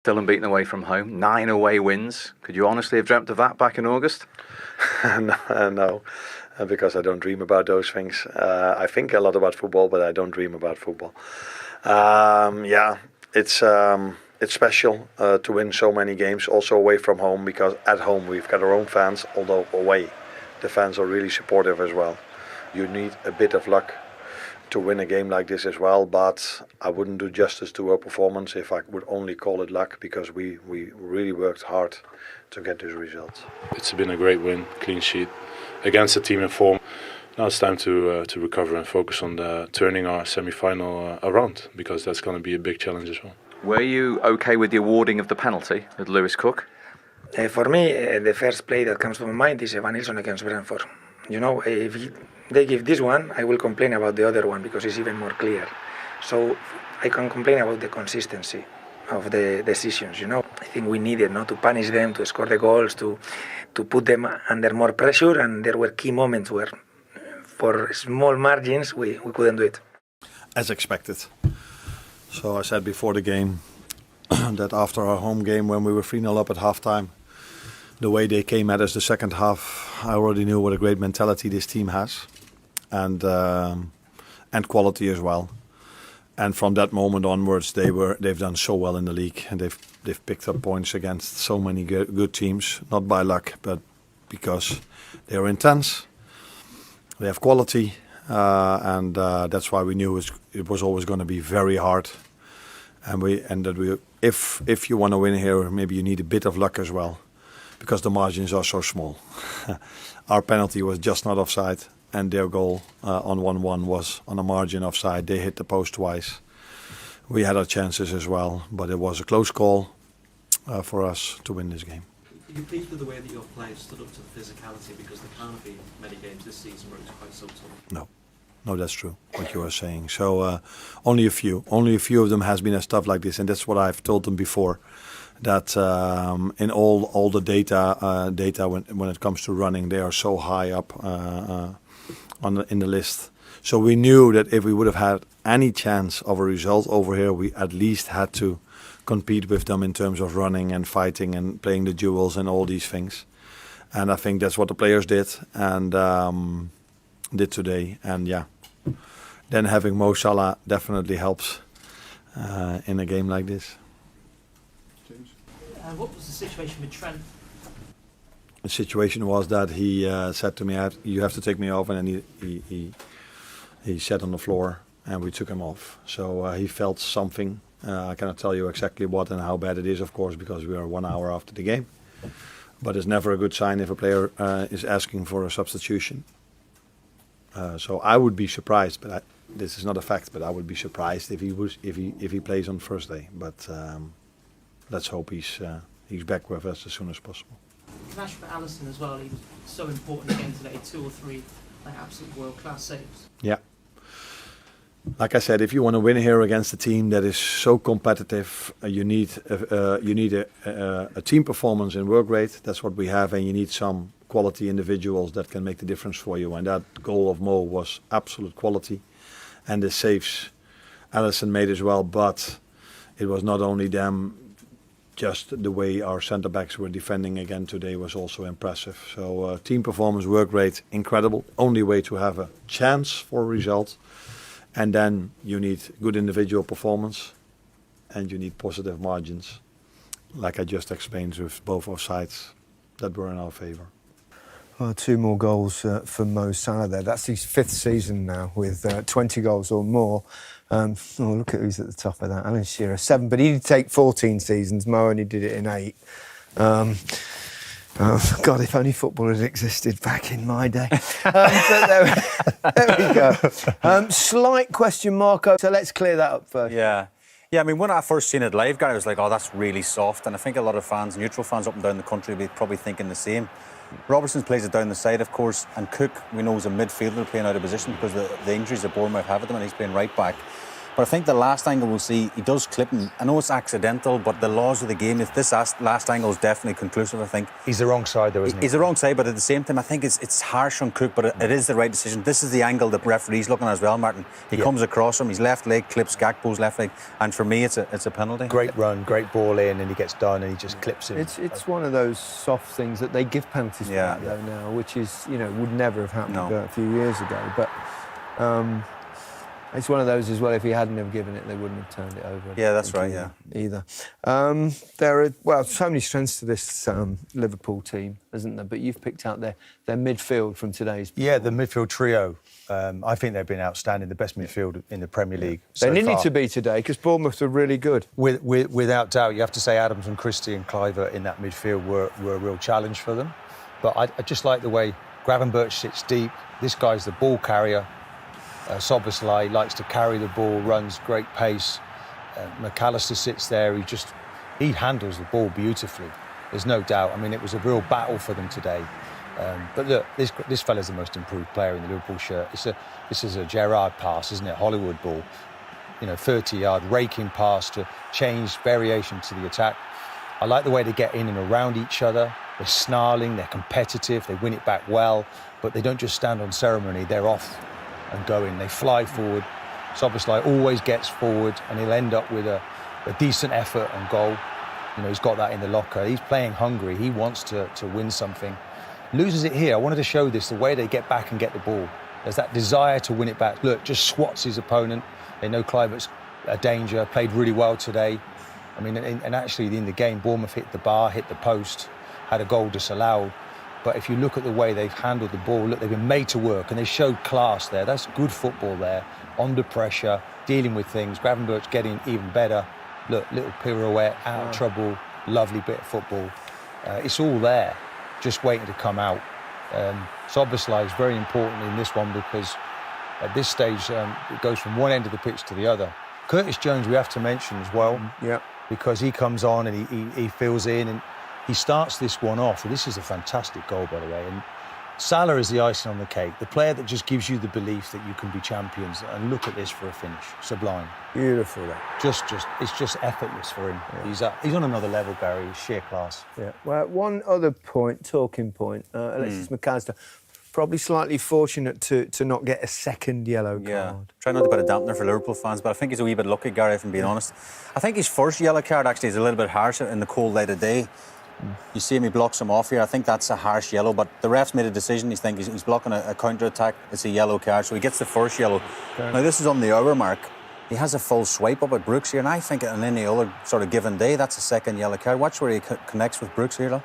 Still unbeaten away from home, 9 away wins. Could you honestly have dreamt of that back in August? No, because I don't dream about those things. I think a lot about football, but I don't dream about football. Yeah, it's special to win so many games, also away from home, because at home we've got our own fans, although away the fans are really supportive as well. You need a bit of luck to win a game like this as well, but I wouldn't do justice to our performance if I would only call it luck, because we really worked hard to get these results. It's been a great win, clean sheet, against a team in form. Now it's time to recover and focus on turning our semi-final around, because that's going to be a big challenge as well. Were you okay with the awarding of the penalty with Lewis Cook? For me, the first play that comes to my mind is Van Nilsson against Brentford. You know, if they give this one, I will complain about the other one because it's even more clear. So I can complain about the consistency of the decisions. You know, I think we needed not to punish them, to score the goals, to put them under more pressure, and there were key moments where, for small margins, we couldn't do it. As expected. So I said before the game that after our home game, when we were 3-0 up at halftime, the way they came at us the second half, I already knew what a great mentality this team has, and quality as well. And from that moment onwards, they've done so well in the league, and they've picked up points against so many good teams, not by luck, but because they are intense, they have quality, and that's why we knew it was always going to be very hard. If you want to win here, maybe you need a bit of luck as well, because the margins are so small. Our penalty was just not offside, and their goal on 1-1 was on a margin offside. They hit the post twice. We had our chances as well, but it was a close call for us to win this game. Are you pleased with the way that your players stood up to the physicality, because there can't be many games this season where it's quite so tough? No, that's true, what you are saying. So only a few of them has been a stuff like this, and that's what I've told them before. That in all the data when it comes to running, they are so high up in the list. So we knew that if we would have had any chance of a result over here, we at least had to compete with them in terms of running and fighting and playing the duels and all these things. And I think that's what the players did and did today. And yeah, then having Mo Salah definitely helps in a game like this. What was the situation with Trent? The situation was that he said to me, "You have to take me off," and then he sat on the floor, and we took him off. So he felt something. I cannot tell you exactly what and how bad it is, of course, because we are 1 hour after the game. But it's never a good sign if a player is asking for a substitution. So I would be surprised, but this is not a fact. But I would be surprised if he plays on Thursday. But let's hope he's back with us as soon as possible. Can I ask for Alisson as well? He was so important again today. 2 or 3 absolute world-class saves. Yeah. Like I said, if you want to win here against a team that is so competitive, you need a team performance in work rate. That's what we have, and you need some quality individuals that can make the difference for you. And that goal of Mo was absolute quality, and the saves Alisson made as well. But it was not only them. Just the way our centre-backs were defending again today was also impressive. So team performance, work rate, incredible. Only way to have a chance for a result. And then you need good individual performance and you need positive margins. Like I just explained with both our sides that were in our favour. Well, 2 more goals for Mo Salah there. That's his 5th season now with 20 goals or more. Look at who's at the top of that. Alan Shearer, 7, but he did take 14 seasons. Mo only did it in 8. God, if only football had existed back in my day. But there we go. Slight question mark. So let's clear that up first. Yeah, I mean, when I first seen it live, Gary, I was like, oh, that's really soft. And I think a lot of fans, neutral fans up and down the country, will be probably thinking the same. Robertson plays it down the side, of course, and Cook, we know, is a midfielder playing out of position because the injuries that Bournemouth have at them, and he's playing right back. But I think the last angle we'll see, he does clip him. I know it's accidental, but the laws of the game, if this last angle is definitely conclusive, I think. He's the wrong side, though, isn't he? He's the wrong side, but at the same time, I think it's harsh on Cook, but it is the right decision. This is the angle the referee's looking at as well, Martin. He comes across him, his left leg clips Gakpo's left leg, and for me, it's a penalty. Great run, great ball in, and he gets done, and he just clips him. It's one of those soft things that they give penalties for that, though, now, which is, would never have happened a few years ago. But it's one of those as well, if he hadn't have given it, they wouldn't have turned it over. Yeah, that's right, Either. There are, so many strengths to this Liverpool team, isn't there? But you've picked out their midfield from today's... Yeah, the midfield trio. I think they've been outstanding, the best midfield in the Premier League so They needed far. to be today, because Bournemouth were really good. Without doubt, you have to say Adams and Christie and Cliver in that midfield were a real challenge for them. But I just like the way Gravenberch sits deep. This guy's the ball carrier. Szoboszlai likes to carry the ball, runs great pace. McAllister sits there. He handles the ball beautifully. There's no doubt. I mean, it was a real battle for them today. But look, this fella's the most improved player in the Liverpool shirt. This is a Gerrard pass, isn't it? Hollywood ball. 30-yard raking pass to change variation to the attack. I like the way they get in and around each other. They're snarling, they're competitive, they win it back well, but they don't just stand on ceremony, they're off and going. They fly forward. Szoboszlai always gets forward, and he'll end up with a decent effort and goal. He's got that in the locker. He's playing hungry. He wants to win something. Loses it here. I wanted to show this, the way they get back and get the ball. There's that desire to win it back. Look, just swats his opponent. They know Kluivert's a danger, played really well today. I mean, and actually in the game, Bournemouth hit the bar, hit the post, had a goal disallowed. But if you look at the way they've handled the ball, look, they've been made to work, and they showed class there. That's good football there, under pressure, dealing with things. Gravenberch getting even better. Look, little pirouette, out of trouble, lovely bit of football. It's all there, just waiting to come out. Szoboszlai is very important in this one because at this stage, it goes from one end of the pitch to the other. Curtis Jones, we have to mention as well, because he comes on and he fills in and he starts this one off. This is a fantastic goal, by the way. And Salah is the icing on the cake, the player that just gives you the belief that you can be champions. And look at this for a finish, sublime. Beautiful. It's just effortless for him. Yeah. He's on another level, Barry. He's sheer class. Yeah. Well, one other talking point. Alexis McAllister, probably slightly fortunate to not get a second yellow card. Yeah, try not to put a dampener for Liverpool fans, but I think he's a wee bit lucky, Gary, if I'm being honest. I think his first yellow card actually is a little bit harsher in the cold light of day. You see him, he blocks him off here. I think that's a harsh yellow, but the ref's made a decision. He's blocking a counter-attack. It's a yellow card, so he gets the first yellow. Okay. Now, this is on the hour mark. He has a full swipe up at Brooks here, and I think on any other sort of given day, that's a second yellow card. Watch where he connects with Brooks here, look.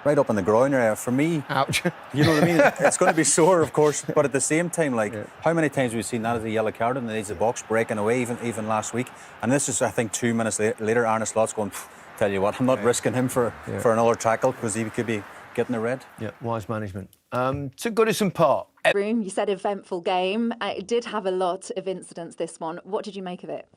Right up in the groin area. For me, ouch. You know what I mean? It's going to be sore, of course, but at the same time, how many times have we seen that as a yellow card in the edge of the box, breaking away, even last week? And this is, I think, 2 minutes later, Arne Slot's going, tell you what, I'm not risking him for another tackle because he could be getting a red. Yeah, wise management. To Goodison Park. You said eventful game. It did have a lot of incidents, this one. What did you make of it?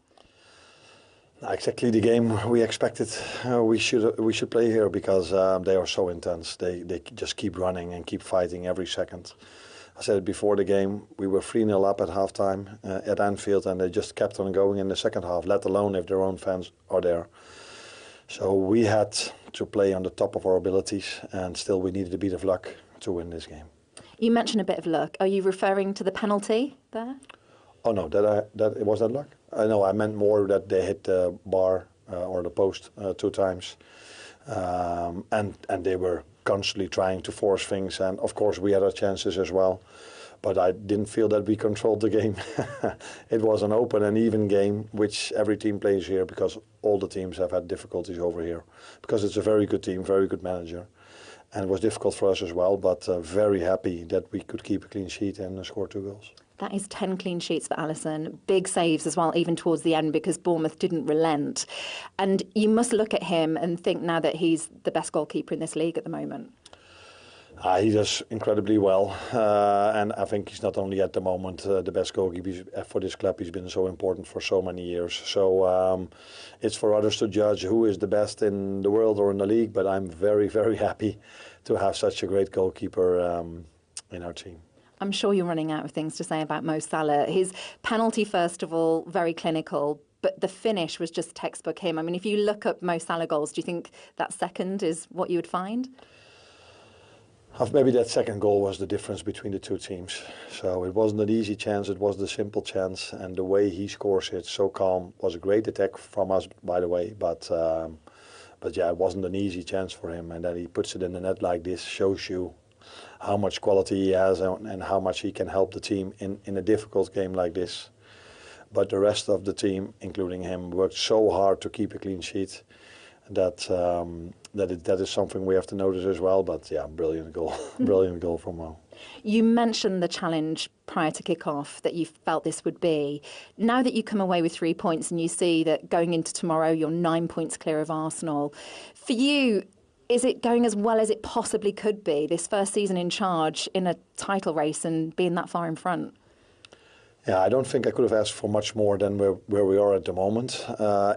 Exactly the game we expected. We should play here because they are so intense. They just keep running and keep fighting every second. I said it before the game. We were 3-0 up at halftime at Anfield, and they just kept on going in the second half. Let alone if their own fans are there. So we had to play on the top of our abilities, and still we needed a bit of luck to win this game. You mentioned a bit of luck. Are you referring to the penalty there? Oh no, was that luck? No, I meant more that they hit the bar or the post 2 times, and they were constantly trying to force things. And of course, we had our chances as well, but I didn't feel that we controlled the game. It was an open and even game, which every team plays here because all the teams have had difficulties over here. Because it's a very good team, very good manager, and it was difficult for us as well. But very happy that we could keep a clean sheet and score 2 goals. That is 10 clean sheets for Alisson. Big saves as well, even towards the end, because Bournemouth didn't relent. And you must look at him and think now that he's the best goalkeeper in this league at the moment. He does incredibly well. And I think he's not only at the moment the best goalkeeper for this club. He's been so important for so many years. So it's for others to judge who is the best in the world or in the league. But I'm very, very happy to have such a great goalkeeper in our team. I'm sure you're running out of things to say about Mo Salah. His penalty, first of all, very clinical, but the finish was just textbook him. I mean, if you look up Mo Salah goals, do you think that second is what you would find? Maybe that second goal was the difference between the two teams. So it wasn't an easy chance, it was the simple chance, and the way he scores it so calm was a great attack from us, by the way, but yeah, it wasn't an easy chance for him, and then he puts it in the net like this, shows you how much quality he has and how much he can help the team in a difficult game like this. But the rest of the team, including him, worked so hard to keep a clean sheet that that is something we have to notice as well. But yeah, brilliant goal, brilliant goal from Mo. You mentioned the challenge prior to kick-off that you felt this would be. Now that you come away with 3 points and you see that going into tomorrow you're 9 points clear of Arsenal, for you, is it going as well as it possibly could be, this first season in charge in a title race and being that far in front? Yeah, I don't think I could have asked for much more than where we are at the moment.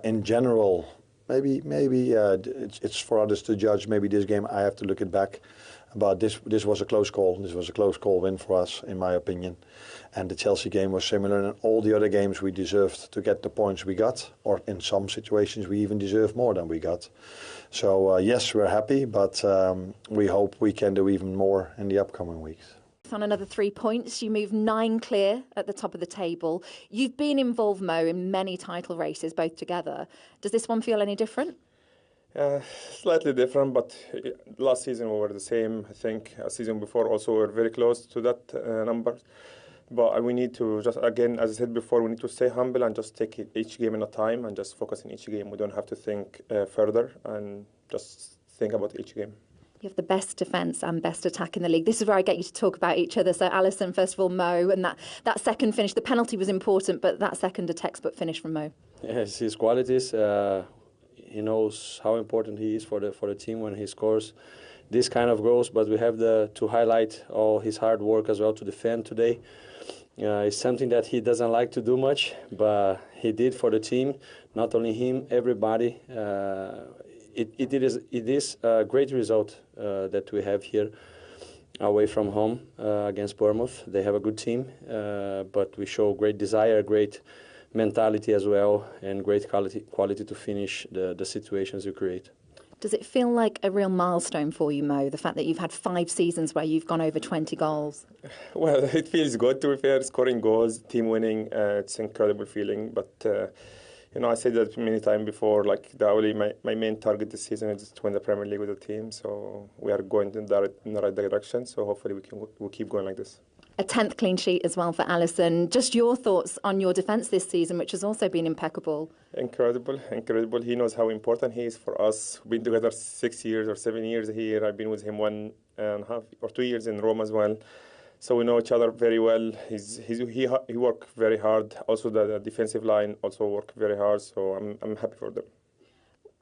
In general, maybe it's for others to judge. Maybe this game I have to look it back. But this was a close call. This was a close call win for us, in my opinion. And the Chelsea game was similar. And all the other games we deserved to get the points we got. Or in some situations we even deserved more than we got. So yes, we're happy. But we hope we can do even more in the upcoming weeks. On another 3 points, you move 9 clear at the top of the table. You've been involved, Mo, in many title races, both together. Does this one feel any different? Slightly different, but last season we were the same. I think a season before also we were very close to that number. But we need to just, again, as I said before, we need to stay humble and just take each game at a time and just focus on each game. We don't have to think further and just think about each game. You have the best defence and best attack in the league. This is where I get you to talk about each other. So, Alisson, first of all, Mo, and that second finish. The penalty was important, but that second, a textbook finish from Mo. Yes, his qualities. He knows how important he is for the team when he scores this kind of goals. But we have to highlight all his hard work as well to defend today. It's something that he doesn't like to do much, but he did for the team. Not only him, everybody. It is a great result that we have here away from home against Bournemouth. They have a good team, but we show great desire, great mentality as well, and great quality to finish the situations you create. Does it feel like a real milestone for you, Mo, the fact that you've had 5 seasons where you've gone over 20 goals? Well, it feels good, to be fair, scoring goals, team winning. It's an incredible feeling, but I said that many times before, like my main target this season is to win the Premier League with the team. So we are going in the right direction. So hopefully we'll keep going like this. A 10th clean sheet as well for Alisson. Just your thoughts on your defence this season, which has also been impeccable. Incredible. He knows how important he is for us. We've been together 6 years or 7 years here. I've been with him 1.5 or 2 years in Rome as well. So we know each other very well. He worked very hard. Also, the defensive line also worked very hard. So I'm happy for them.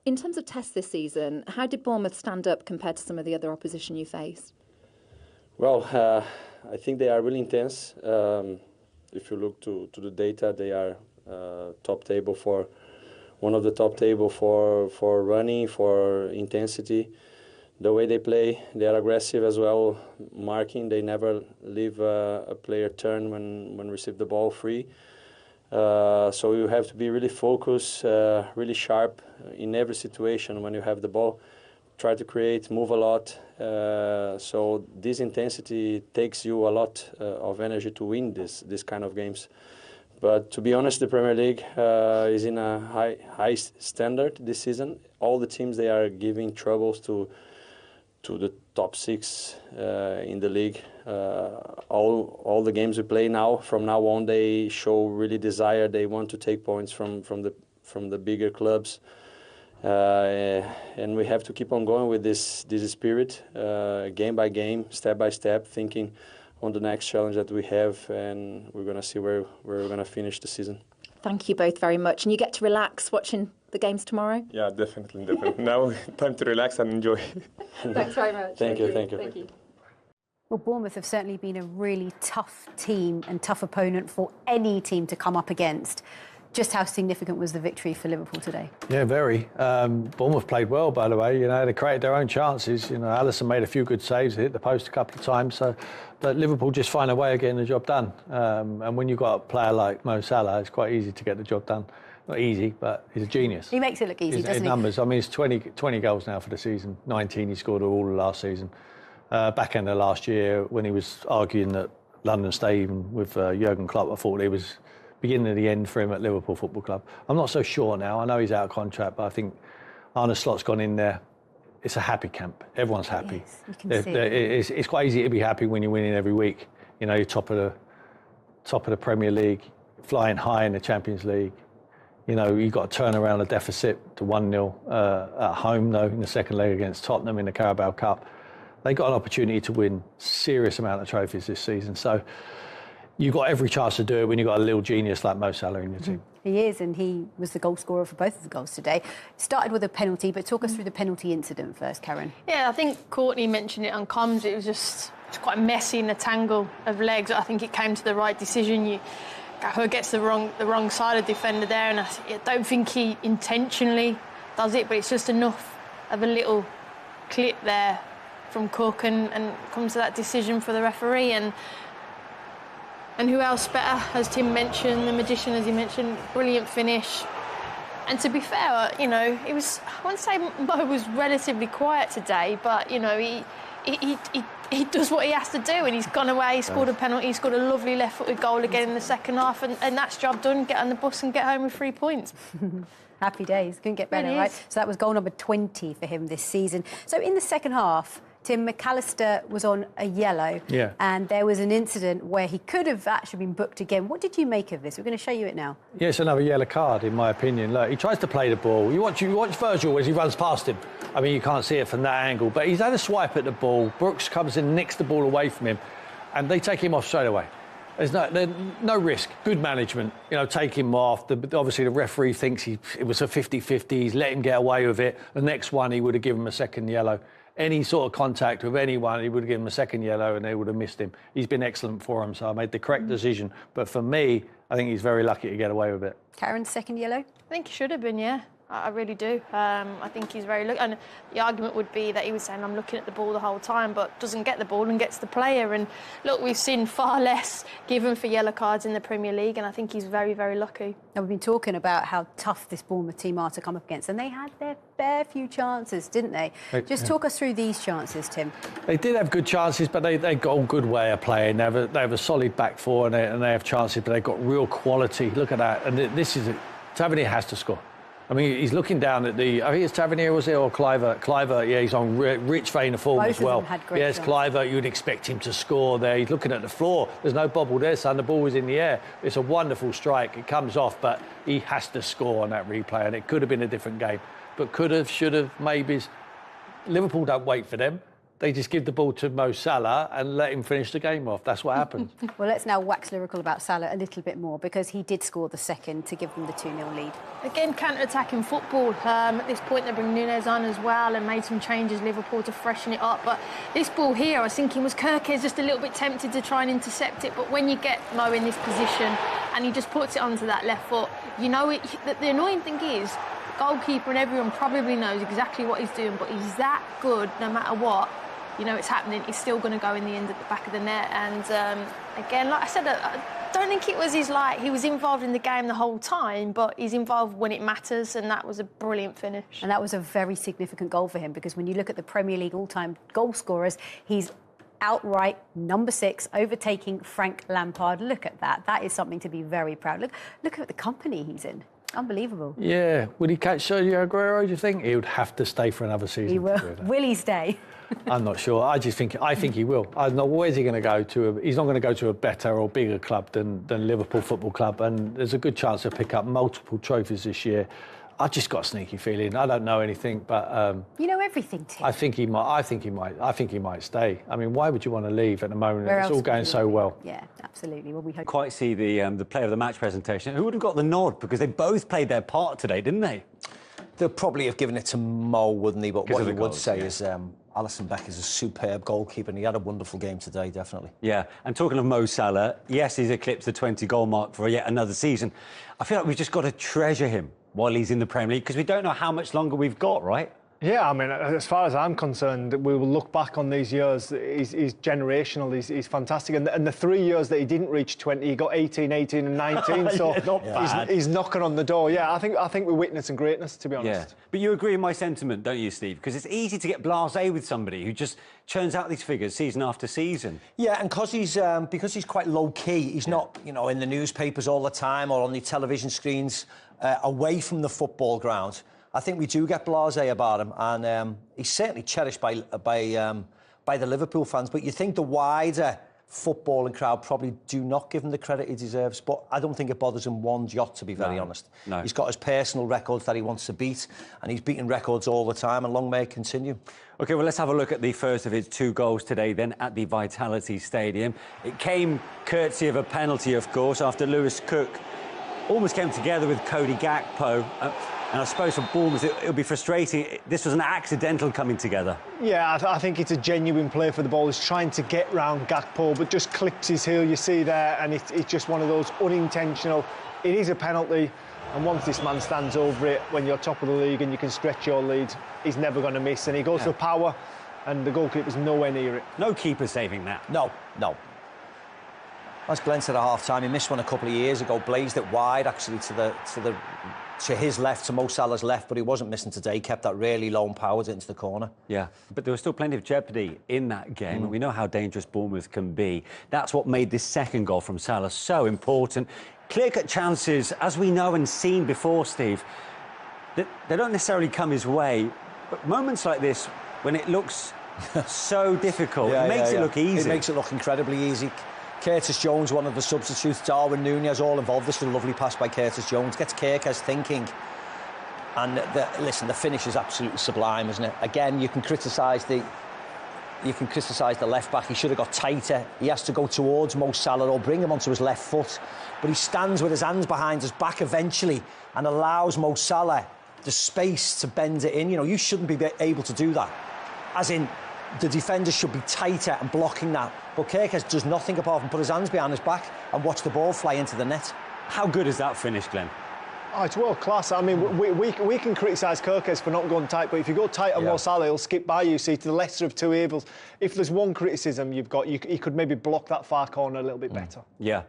In terms of tests this season, how did Bournemouth stand up compared to some of the other opposition you faced? Well, I think they are really intense. If you look to the data, they are top table for one of the top table for running, for intensity. The way they play, they are aggressive as well, marking. They never leave a player turn when receive the ball free. So you have to be really focused, really sharp in every situation when you have the ball. Try to create, move a lot. So this intensity takes you a lot of energy to win this kind of games. But to be honest, the Premier League is in a high standard this season. All the teams, they are giving troubles to the top 6 in the league. All the games we play now, from now on, they show really desire. They want to take points from the bigger clubs, and we have to keep on going with this spirit, game by game, step by step, thinking on the next challenge that we have, and we're going to see where we're going to finish the season. Thank you both very much, and you get to relax watching the games tomorrow? Yeah, definitely. Now, time to relax and enjoy. Thanks very much. Thank you. Well, Bournemouth have certainly been a really tough team and tough opponent for any team to come up against. Just how significant was the victory for Liverpool today? Yeah, very. Bournemouth played well, by the way. You know, they created their own chances. You know, Alisson made a few good saves, hit the post a couple of times. So, but Liverpool just find a way of getting the job done. And when you've got a player like Mo Salah, it's quite easy to get the job done. Not easy, but he's a genius. He makes it look easy, doesn't he? Numbers. I mean, it's 20 goals now for the season. 19 he scored all of last season. Back end of last year, when he was arguing that London stay even with Jurgen Klopp, I thought it was beginning of the end for him at Liverpool Football Club. I'm not so sure now. I know he's out of contract, but I think Arne Slot's gone in there. It's a happy camp. Everyone's happy. Yes, you can see it. It's quite easy to be happy when you're winning every week. You know, you're top of the Premier League, flying high in the Champions League. You know, you've got to turn around a deficit to 1-0 at home, though, in the second leg against Tottenham in the Carabao Cup. They got an opportunity to win serious amount of trophies this season. So you've got every chance to do it when you've got a little genius like Mo Salah in your team. He is, and he was the goal scorer for both of the goals today. Started with a penalty, but talk us through the penalty incident first, Karen. Yeah, I think Courtney mentioned it on comms. It was just quite messy in the tangle of legs. I think it came to the right decision. Gakpo gets the wrong side of defender there, and I don't think he intentionally does it, but it's just enough of a little clip there from Cook and comes to that decision for the referee. And who else better, as Tim mentioned, the magician, as he mentioned, brilliant finish. And to be fair, you know, it was, I wouldn't say Mo was relatively quiet today, but, you know, he does what he has to do, and he's gone away, he scored a penalty, he scored a lovely left-footed goal again in the second half, and that's job done, get on the bus and get home with 3 points. Happy days, couldn't get better, It right? is. So that was goal number 20 for him this season. So in the second half, Tim, McAllister was on a yellow, Yeah. and there was an incident where he could have actually been booked again. What did you make of this? We're going to show you it now. Yeah, it's another yellow card, in my opinion. Look, he tries to play the ball. You watch Virgil as he runs past him. I mean, you can't see it from that angle, but he's had a swipe at the ball. Brooks comes and nicks the ball away from him, and they take him off straight away. There's no risk. Good management. You know, take him off. Obviously, the referee thinks it was a 50-50. He's let him get away with it. The next one, he would have given him a second yellow. Any sort of contact with anyone, he would have given him a second yellow and they would have missed him. He's been excellent for him, so I made the correct decision. But for me, I think he's very lucky to get away with it. Karen's second yellow? I think he should have been, yeah. I really do. I think he's very lucky. And the argument would be that he was saying, I'm looking at the ball the whole time, but doesn't get the ball and gets the player. And look, we've seen far less given for yellow cards in the Premier League, and I think he's very, very lucky. Now, we've been talking about how tough this Bournemouth team are to come up against, and they had their fair few chances, didn't they? Just talk us through these chances, Tim. They did have good chances, but they got a good way of playing. They have a solid back four and they have chances, but they've got real quality. Look at that. And Tavernier has to score. I mean, he's looking down at I think it's Tavernier, was it, or Cliver? Cliver, yeah, he's on rich vein of form as well. Both of them had great Yes, chances. Cliver, you'd expect him to score there. He's looking at the floor. There's no bobble there, son. The ball was in the air. It's a wonderful strike. It comes off, but he has to score on that replay, and it could have been a different game. But could have, should have, maybes. Liverpool don't wait for them. They just give the ball to Mo Salah and let him finish the game off. That's what happens. Well, let's now wax lyrical about Salah a little bit more, because he did score the second to give them the 2-0 lead. Again, counter-attacking football. At this point, they bring Nunez on as well and made some changes, Liverpool, to freshen it up. But this ball here, I was thinking, was Kirkes just a little bit tempted to try and intercept it? But when you get Mo in this position and he just puts it onto that left foot, you know, the annoying thing is, goalkeeper and everyone probably knows exactly what he's doing, but he's that good no matter what. You know it's happening, it's still going to go in the end at the back of the net. And again, like I said, I don't think it was he was involved in the game the whole time, but he's involved when it matters, and that was a brilliant finish. And that was a very significant goal for him, because when you look at the Premier League all-time goal scorers, he's outright number 6, overtaking Frank Lampard. Look at that. That is something to be very proud. Look at the company he's in. Unbelievable. Yeah. Would he catch Sergio Aguero, do you think? He would have to stay for another season. He will. To do that. Will he stay? I'm not sure. I think he will. I don't know, where's he going to go to? He's not going to go to a better or bigger club than Liverpool Football Club, and there's a good chance he'll pick up multiple trophies this year. I've just got a sneaky feeling. I don't know anything, but you know everything, Tim. I think he might stay. I mean, why would you want to leave at the moment? Where It's else all would going you so leave? well. Yeah, absolutely. Well, we hope. Quite see the player of the match presentation. Who would have got the nod? Because they both played their part today, didn't they? They'll probably have given it to Mo, wouldn't they? But what you would say is Alisson Becker's a superb goalkeeper, and he had a wonderful game today, definitely. Yeah, and talking of Mo Salah, yes, he's eclipsed the 20-goal mark for yet another season. I feel like we've just got to treasure him while he's in the Premier League, because we don't know how much longer we've got, right? Yeah, I mean, as far as I'm concerned, we will look back on these years. He's generational. He's fantastic. And the 3 years that he didn't reach 20, he got 18, 18 and 19. So he's knocking on the door. Yeah, I think we're witnessing greatness, to be honest. Yeah. But you agree with my sentiment, don't you, Steve? Because it's easy to get blasé with somebody who just churns out these figures season after season. Yeah, and because he's quite low-key, he's not, in the newspapers all the time or on the television screens away from the football ground. I think we do get blasé about him, and he's certainly cherished by the Liverpool fans. But you think the wider footballing crowd probably do not give him the credit he deserves. But I don't think it bothers him one jot, to be very honest. No. He's got his personal records that he wants to beat, and he's beating records all the time, and long may it continue. OK, well, let's have a look at the first of his 2 goals today, then, at the Vitality Stadium. It came courtesy of a penalty, of course, after Lewis Cook almost came together with Cody Gakpo. And I suppose for Bournemouth, it'll be frustrating. This was an accidental coming together. Yeah, I think it's a genuine play for the ball. He's trying to get round Gakpo, but just clips his heel, you see there, and it's just one of those unintentional. It is a penalty, and once this man stands over it, when you're top of the league and you can stretch your lead, he's never going to miss. And he goes for power, and the goalkeeper's nowhere near it. No keeper saving that. No. As Glenn said at half-time, he missed one a couple of years ago, blazed it wide, actually, to his left, to Mo Salah's left, but he wasn't missing today. He kept that really low and powered it into the corner. Yeah, but there was still plenty of jeopardy in that game, and we know how dangerous Bournemouth can be. That's what made this second goal from Salah so important. Clear-cut chances, as we know and seen before, Steve, they don't necessarily come his way, but moments like this, when it looks so difficult, it makes it look easy. It makes it look incredibly easy. Curtis Jones, one of the substitutes, Darwin Núñez, all involved. This was a lovely pass by Curtis Jones. Gets Kerkez thinking. And the finish is absolutely sublime, isn't it? Again, you can criticise the left back. He should have got tighter. He has to go towards Mo Salah or bring him onto his left foot. But he stands with his hands behind his back eventually and allows Mo Salah the space to bend it in. You shouldn't be able to do that. As in, the defenders should be tighter and blocking that. But Kerkez does nothing apart from put his hands behind his back and watch the ball fly into the net. How good is that finish, Glenn? Oh, it's world class. I mean, we can criticise Kerkez for not going tight, but if you go tight on Mo Salah, he'll skip by you. See, to the lesser of two evils. If there's one criticism you've got, he could maybe block that far corner a little bit better. Yeah.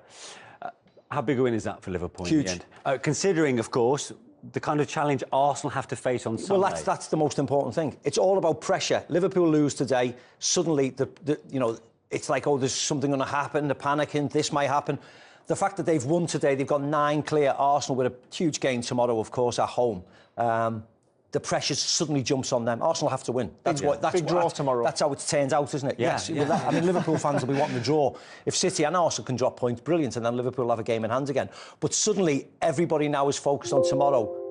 How big a win is that for Liverpool Huge. in the end? Considering, of course, the kind of challenge Arsenal have to face on Sunday. Well, that's the most important thing. It's all about pressure. Liverpool lose today. Suddenly, it's like, there's something going to happen. They're panicking. This might happen. The fact that they've won today, they've got 9 clear. Arsenal with a huge game tomorrow, of course, at home. The pressure suddenly jumps on them. Arsenal have to win. Big draw tomorrow. That's how it's turned out, isn't it? Yes. I mean, Liverpool fans will be wanting the draw. If City and Arsenal can drop points, brilliant, and then Liverpool will have a game in hand again. But suddenly, everybody now is focused on tomorrow.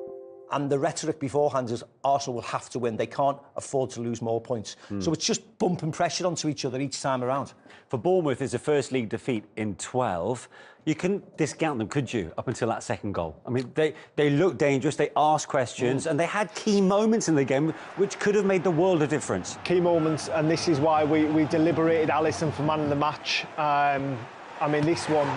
And the rhetoric beforehand is Arsenal will have to win. They can't afford to lose more points. So it's just bumping pressure onto each other each time around. For Bournemouth, it's a first league defeat in 12. You couldn't discount them, could you, up until that second goal? I mean, they looked dangerous, they asked questions, and they had key moments in the game which could have made the world of difference. Key moments, and this is why we deliberated Alisson for man of the match. I mean, this one,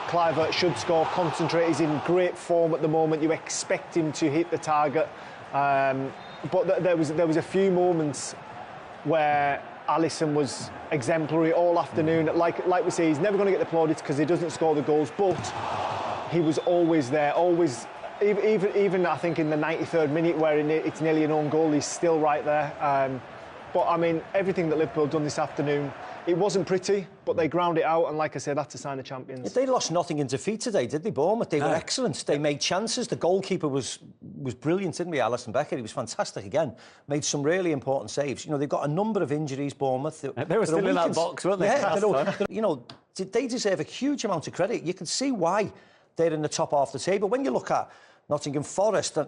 Kluivert should score, concentrate. He's in great form at the moment. You expect him to hit the target. But there was a few moments where Alisson was exemplary all afternoon. Like we say, he's never going to get the plaudits because he doesn't score the goals, but he was always there, always. Even I think in the 93rd minute where it's nearly an own goal, he's still right there. But I mean, everything that Liverpool done this afternoon, it wasn't pretty, but they ground it out, and like I said, that's a sign of champions. They lost nothing in defeat today, did they, Bournemouth? They were excellent. They made chances. The goalkeeper was brilliant, didn't he, Alisson Becker? He was fantastic again. Made some really important saves. They've got a number of injuries, Bournemouth. They were still in that box, weren't they? Yeah, they deserve a huge amount of credit. You can see why they're in the top half of the table. When you look at Nottingham Forest,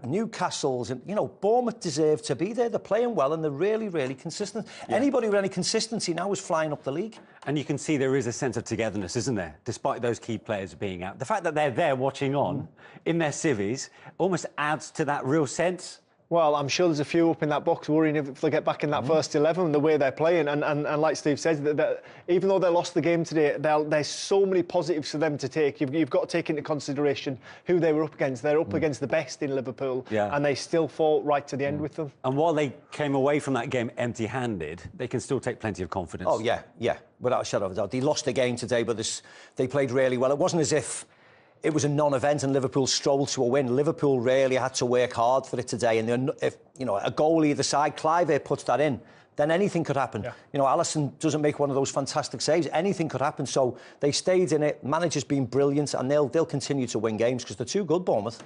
Newcastle's, and you know, Bournemouth deserve to be there. They're playing well and they're really, really consistent. Yeah. Anybody with any consistency now is flying up the league. And you can see there is a sense of togetherness, isn't there? Despite those key players being out, the fact that they're there watching on in their civvies almost adds to that real sense. Well, I'm sure there's a few up in that box worrying if they get back in that first 11 and the way they're playing. And like Steve says, that even though they lost the game today, there's so many positives for them to take. You've got to take into consideration who they were up against. They're up against the best in Liverpool, and they still fought right to the end with them. And while they came away from that game empty-handed, they can still take plenty of confidence. Oh, yeah, without a shadow of a doubt. They lost the game today, but they played really well. It wasn't as if it was a non-event and Liverpool strolled to a win. Liverpool really had to work hard for it today. And if you know a goal either side, Clive puts that in, then anything could happen. Yeah. You know, Alisson doesn't make one of those fantastic saves. Anything could happen. So they stayed in it. Manager's been brilliant, and they'll continue to win games because they're too good, Bournemouth.